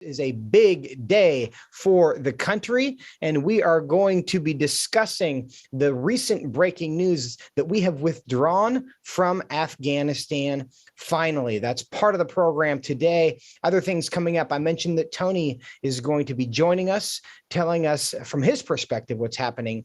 Is a big day for the country, and we are going to be discussing the recent breaking news that we have withdrawn from Afghanistan. Finally, that's part of the program today. Other things coming up. I mentioned that Tony is going to be joining us, telling us from his perspective what's happening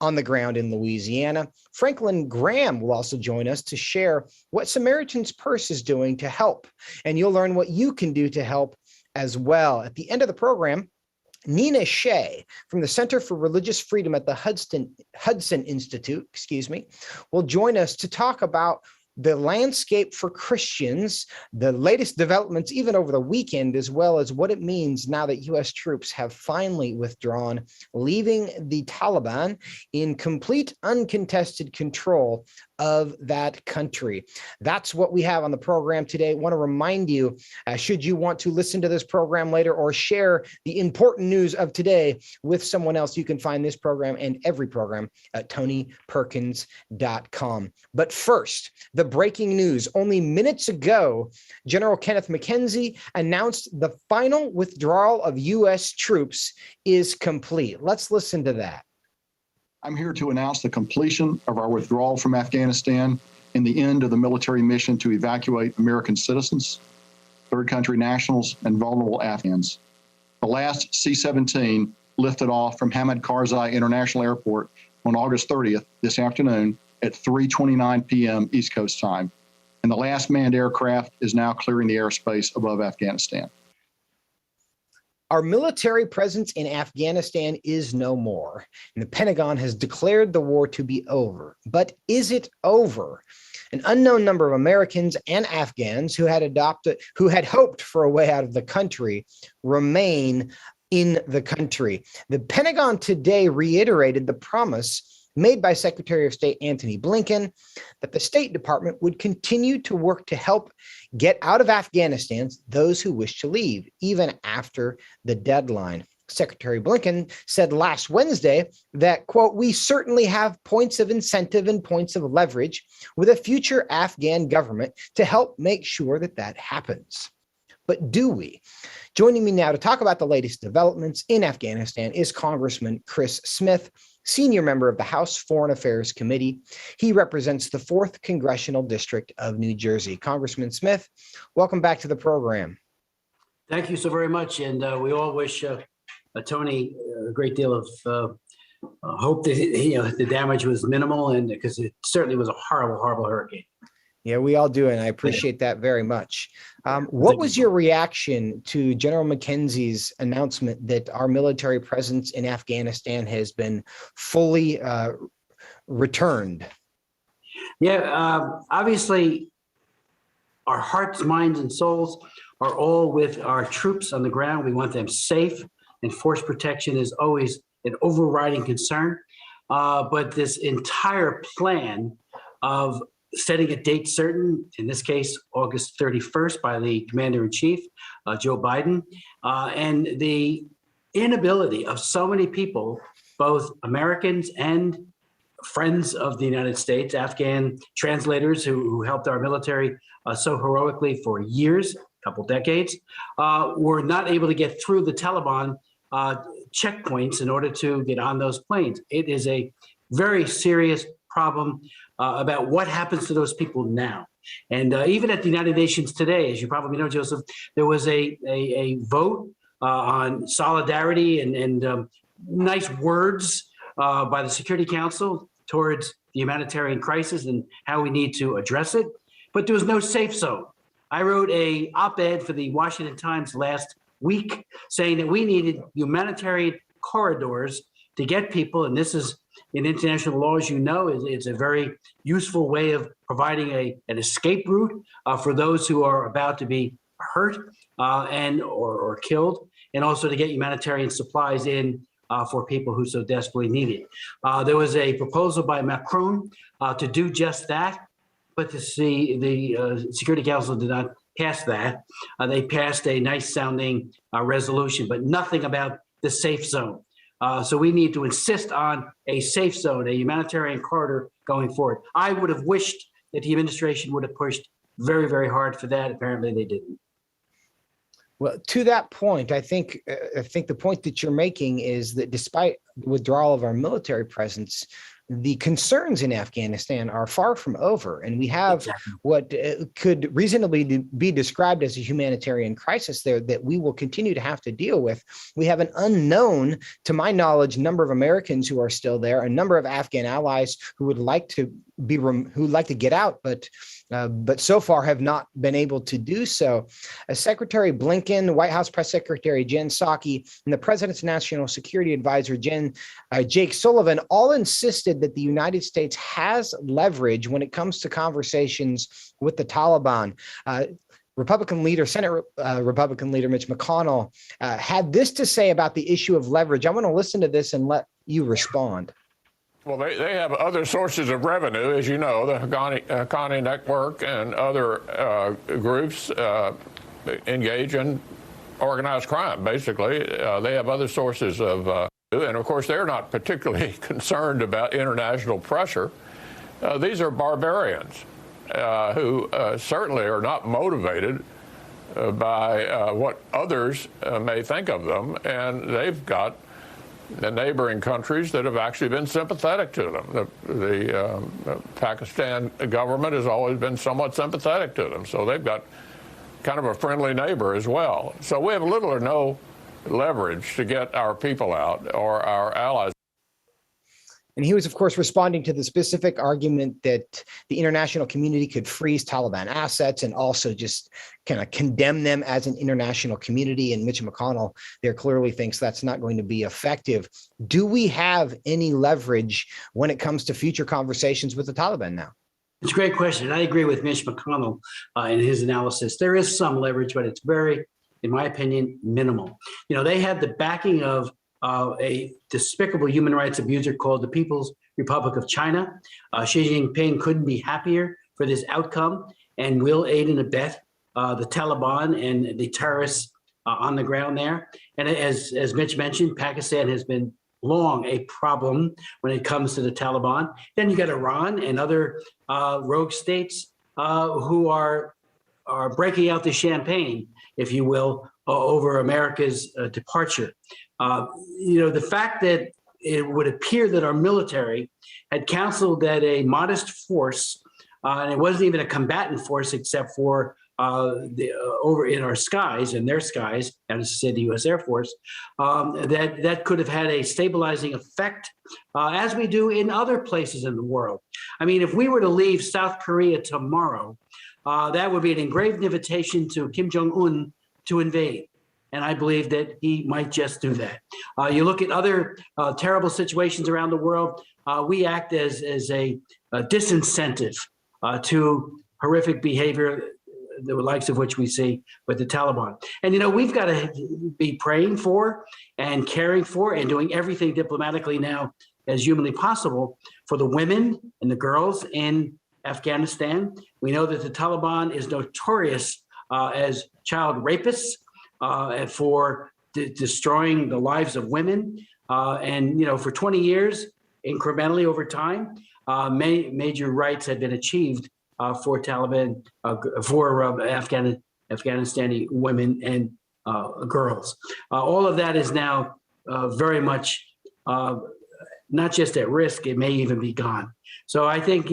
on the ground in Louisiana. Franklin Graham will also join us to share what Samaritan's Purse is doing to help, and you'll learn what you can do to help as well. At the end of the program, Nina Shea from the Center for Religious Freedom at the Hudson Institute, will join us to talk about the landscape for Christians, the latest developments even over the weekend, as well as what it means now that U.S. troops have finally withdrawn, leaving the Taliban in complete uncontested control of that country. That's what we have on the program today. I want to remind you, should you want to listen to this program later or share the important news of today with someone else, you can find this program and every program at tonyperkins.com. But first, the breaking news. Only minutes ago, General Kenneth McKenzie announced the final withdrawal of U.S. troops is complete. Let's listen to that. I'm here to announce the completion of our withdrawal from Afghanistan and the end of the military mission to evacuate American citizens, third country nationals, and vulnerable Afghans. The last C-17 lifted off from Hamid Karzai International Airport on August 30th, this afternoon, at 3:29 p.m. East Coast time, and the last manned aircraft is now clearing the airspace above Afghanistan. Our military presence in Afghanistan is no more, and the Pentagon has declared the war to be over. But is it over? An unknown number of Americans and Afghans who had hoped for a way out of the country remain in the country. The Pentagon today reiterated the promise made by Secretary of State Antony Blinken that the State Department would continue to work to help get out of Afghanistan those who wish to leave, even after the deadline. Secretary Blinken said last Wednesday that, quote, "We certainly have points of incentive and points of leverage with a future Afghan government to help make sure that that happens." But do we? Joining me now to talk about the latest developments in Afghanistan is Congressman Chris Smith, senior member of the House Foreign Affairs Committee. He represents the 4th Congressional District of New Jersey. Congressman Smith, welcome back to the program. Thank you so very much. And we all wish Tony a great deal of hope that the damage was minimal, and because it certainly was a horrible, horrible hurricane. Yeah, we all do, and I appreciate that very much. What was your reaction to General McKenzie's announcement that our military presence in Afghanistan has been fully returned? Yeah, obviously, our hearts, minds, and souls are all with our troops on the ground. We want them safe, and force protection is always an overriding concern. But this entire plan of setting a date certain, in this case, August 31st by the Commander-in-Chief, Joe Biden, and the inability of so many people, both Americans and friends of the United States, Afghan translators who helped our military so heroically for years, a couple decades, were not able to get through the Taliban checkpoints in order to get on those planes. It is a very serious problem about what happens to those people now. And even at the United Nations today, as you probably know, Joseph, there was a vote on solidarity and nice words by the Security Council towards the humanitarian crisis and how we need to address it. But there was no safe zone. I wrote an op-ed for the Washington Times last week saying that we needed humanitarian corridors to get people, and this is in international law, as you know, it's a very useful way of providing an escape route for those who are about to be hurt or killed, and also to get humanitarian supplies in for people who so desperately need it. There was a proposal by Macron to do just that, but the Security Council did not pass that. They passed a nice sounding resolution, but nothing about the safe zone. So we need to insist on a safe zone, a humanitarian corridor going forward. I would have wished that the administration would have pushed very, very hard for that. Apparently they didn't. Well, to that point, I think the point that you're making is that despite the withdrawal of our military presence, the concerns in Afghanistan are far from over, and we have Exactly. what could reasonably be described as a humanitarian crisis there that we will continue to have to deal with. We have an unknown, to my knowledge, number of Americans who are still there, a number of Afghan allies who would like to get out, but so far have not been able to do so. Secretary Blinken, White House Press Secretary Jen Psaki, and the President's National Security Advisor Jake Sullivan all insisted that the United States has leverage when it comes to conversations with the Taliban. Senate Republican leader Mitch McConnell had this to say about the issue of leverage. I want to listen to this and let you respond. Well, they have other sources of revenue, as you know, the Haqqani Network and other groups engage in organized crime, basically. They have other sources of, and of course, they're not particularly concerned about international pressure. These are barbarians who certainly are not motivated by what others may think of them, and they've got the neighboring countries that have actually been sympathetic to them. The Pakistan government has always been somewhat sympathetic to them, so they've got kind of a friendly neighbor as well. So we have little or no leverage to get our people out or our allies. And he was, of course, responding to the specific argument that the international community could freeze Taliban assets and also just kind of condemn them as an international community. And Mitch McConnell there clearly thinks that's not going to be effective. Do we have any leverage when it comes to future conversations with the Taliban now? It's a great question. I agree with Mitch McConnell in his analysis. There is some leverage, but it's very, in my opinion, minimal. You know, they had the backing of a despicable human rights abuser called the People's Republic of China. Xi Jinping couldn't be happier for this outcome and will aid and abet the Taliban and the terrorists on the ground there. And as Mitch mentioned, Pakistan has been long a problem when it comes to the Taliban. Then you got Iran and other rogue states who are breaking out the champagne, if you will, over America's departure. The fact that it would appear that our military had counseled that a modest force, and it wasn't even a combatant force except for over in our skies, in their skies, and as I said, the U.S. Air Force, that could have had a stabilizing effect, as we do in other places in the world. I mean, if we were to leave South Korea tomorrow, that would be an engraved invitation to Kim Jong-un to invade. And I believe that he might just do that. You look at other terrible situations around the world, we act as a disincentive to horrific behavior, the likes of which we see with the Taliban. And, we've got to be praying for and caring for and doing everything diplomatically now as humanly possible for the women and the girls in Afghanistan. We know that the Taliban is notorious as child rapists, for destroying the lives of women. And, for 20 years, incrementally over time, major rights had been achieved for Taliban, for Afghanistani women and girls. All of that is now very much not just at risk, it may even be gone. So I think,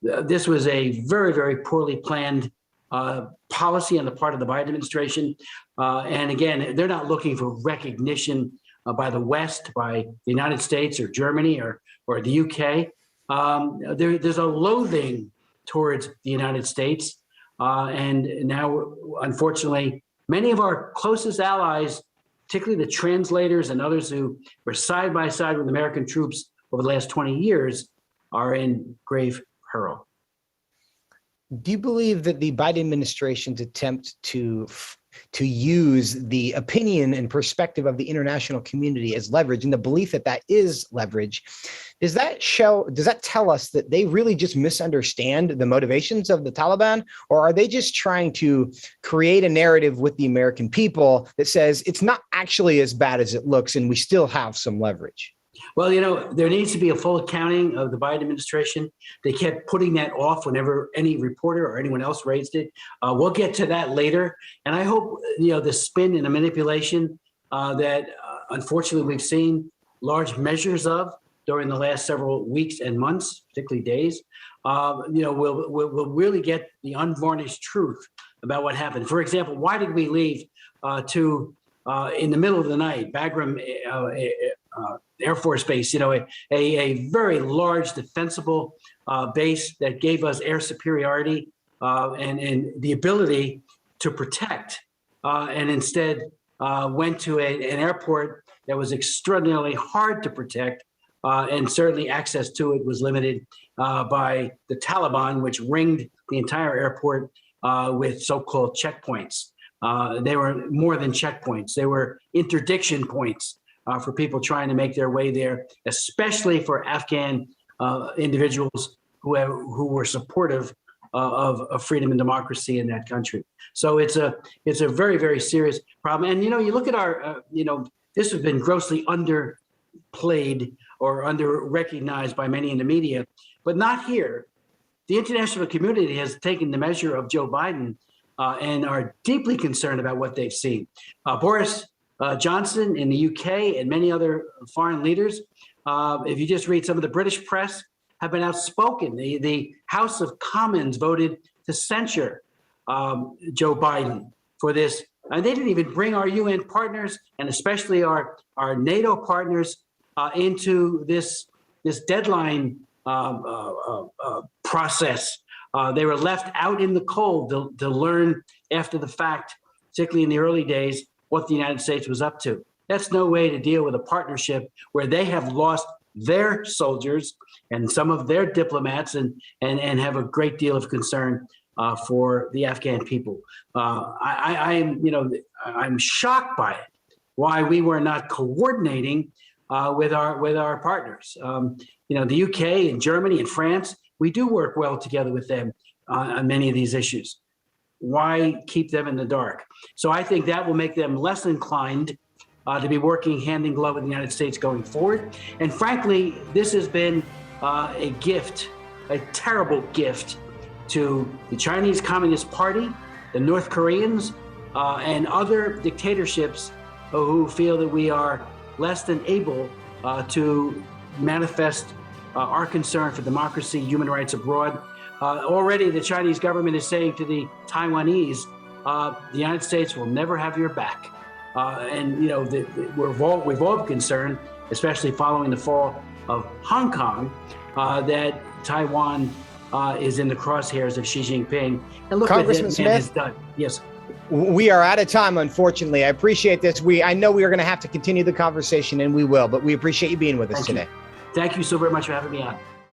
this was a very, very poorly planned policy on the part of the Biden administration. And again, they're not looking for recognition by the West, by the United States or Germany or the UK. There's a loathing towards the United States. And now, unfortunately, many of our closest allies, particularly the translators and others who were side by side with American troops over the last 20 years, are in grave peril. Do you believe that the Biden administration's attempt to use the opinion and perspective of the international community as leverage, and the belief that that is leverage, does that tell us that they really just misunderstand the motivations of the Taliban, or are they just trying to create a narrative with the American people that says it's not actually as bad as it looks and we still have some leverage? Well, there needs to be a full accounting of the Biden administration. They kept putting that off whenever any reporter or anyone else raised it. We'll get to that later. And I hope, the spin and the manipulation that unfortunately we've seen large measures of during the last several weeks and months, particularly days, we'll really get the unvarnished truth about what happened. For example, why did we leave in the middle of the night, Bagram Air Force Base, a very large defensible base that gave us air superiority and the ability to protect, and instead went to an airport that was extraordinarily hard to protect, and certainly access to it was limited by the Taliban, which ringed the entire airport with so-called checkpoints. They were more than checkpoints. They were interdiction points for people trying to make their way there, especially for Afghan individuals who were supportive of freedom and democracy in that country. So it's a very, very serious problem. And, you look at our, this has been grossly underplayed or under-recognized by many in the media, but not here. The international community has taken the measure of Joe Biden and are deeply concerned about what they've seen. Boris Johnson in the UK and many other foreign leaders, if you just read some of the British press, have been outspoken. The House of Commons voted to censure Joe Biden for this. And they didn't even bring our UN partners and especially our NATO partners into this deadline process. They were left out in the cold to learn after the fact, particularly in the early days, what the United States was up to. That's no way to deal with a partnership where they have lost their soldiers and some of their diplomats and have a great deal of concern for the Afghan people. I'm shocked by it, why we were not coordinating with our partners. The UK and Germany and France, we do work well together with them on many of these issues. Why keep them in the dark? So I think that will make them less inclined to be working hand in glove with the United States going forward. And frankly, this has been a gift, a terrible gift to the Chinese Communist Party, the North Koreans, and other dictatorships who feel that we are less than able to manifest our concern for democracy, human rights abroad. Already the Chinese government is saying to the Taiwanese, the United States will never have your back. We've all been concerned, especially following the fall of Hong Kong, that Taiwan is in the crosshairs of Xi Jinping. And look Congressman what Smith has done. Yes. We are out of time, unfortunately. I appreciate this. I know we are going to have to continue the conversation, and we will, but we appreciate you being with us today. Thank you so very much for having me on.